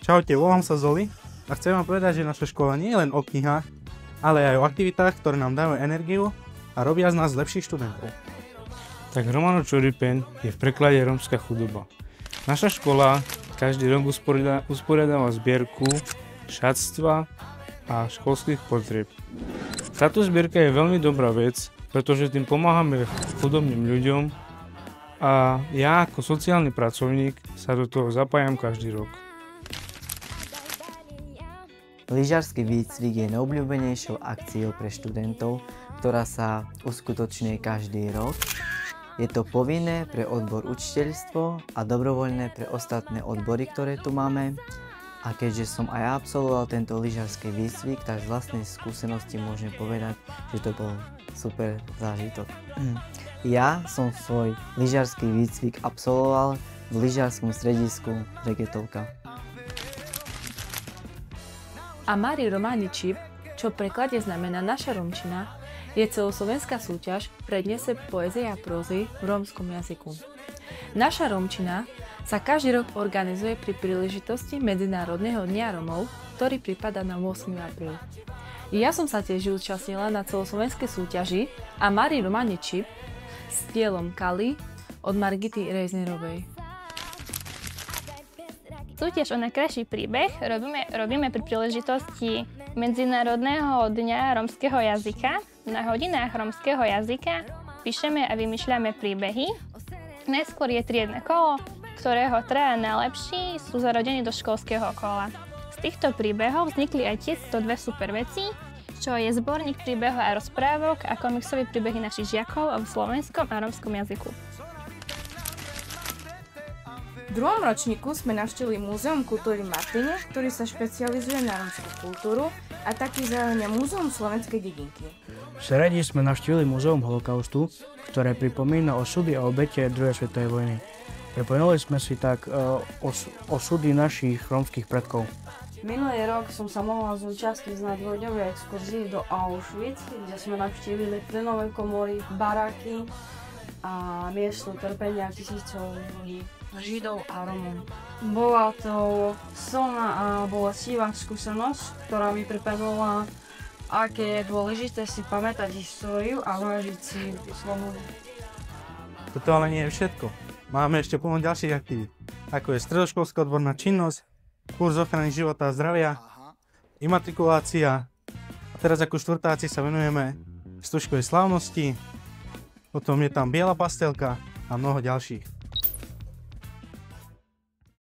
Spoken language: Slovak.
Čaute, volám sa Zoli a chcem vám povedať, že naša škola nie je len o knihách, ale aj o aktivitách, ktoré nám dajú energiu a robia z nás lepších študentov. Tak Romano Čoripen je v preklade rómska chudoba. Naša škola každý rok usporiadáva zbierku šatstva a školských potrieb. Táto zbierka je veľmi dobrá vec, pretože tým pomáhame chudobným ľuďom a ja ako sociálny pracovník sa do toho zapájam každý rok. Lyžiarsky výcvik je najobľúbenejšou akciou pre študentov, ktorá sa uskutočňuje každý rok. Je to povinné pre odbor učiteľstvo a dobrovoľné pre ostatné odbory, ktoré tu máme. A keďže som aj absolvoval tento lyžiarsky výcvik, tak z vlastnej skúsenosti môžem povedať, že to bol super zážitok. Ja som svoj lyžiarsky výcvik absolvoval v lyžiarskom stredisku Regetovka. A Mári Románi Čip, čo v preklade znamená naša rómčina, je celoslovenská súťaž prednese poézie a prózy v rómskom jazyku. Naša rómčina sa každý rok organizuje pri príležitosti Medzinárodného dňa Rómov, ktorý pripadá na 8. apríl. Ja som sa tiež účastnila na celoslovenskej súťaži a Mári Románi Čip s dielom Kali od Margity Reisnerovej. Súťaž o najkrajší príbeh robíme pri príležitosti Medzinárodného dňa rómskeho jazyka. Na hodinách rómskeho jazyka píšeme a vymýšľame príbehy. Najskôr je triedne kolo, ktorého traja najlepší sú zaradení do školského kola. Z týchto príbehov vznikli aj tieto dve super veci, čo je zborník príbehov a rozprávok a komiksové príbehy našich žiakov v slovenskom a rómskom jazyku. V druhom ročníku sme navštívili Múzeum kultúry v Martine, ktorý sa špecializuje na rómsku kultúru a taktiež zároveň Múzeum slovenskej dedinky. V Seredi sme navštívili Múzeum holokaustu, ktoré pripomína osudy a obete druhej svetovej vojny. Pripomenuli sme si tak osudy našich rómskych predkov. Minulý rok som sa mohla zúčastniť na dvojdňovej exkurzii do Auschwitz, kde sme navštívili plynové komory, baráky a miesto trpenia tisícov ľudí, Židov a Romov. Bola to silná a bolestivá skúsenosť, ktorá mi pripomenula, aké je dôležité si pamätať históriu a vážiť si slobodu. Toto ale nie je všetko. Máme ešte plno ďalších aktivít, ako je stredoškolská odborná činnosť, kurz ochrany života a zdravia, imatrikulácia a teraz ako štvrtáci sa venujeme stužkovej slávnosti, potom je tam biela pastelka a mnoho ďalších.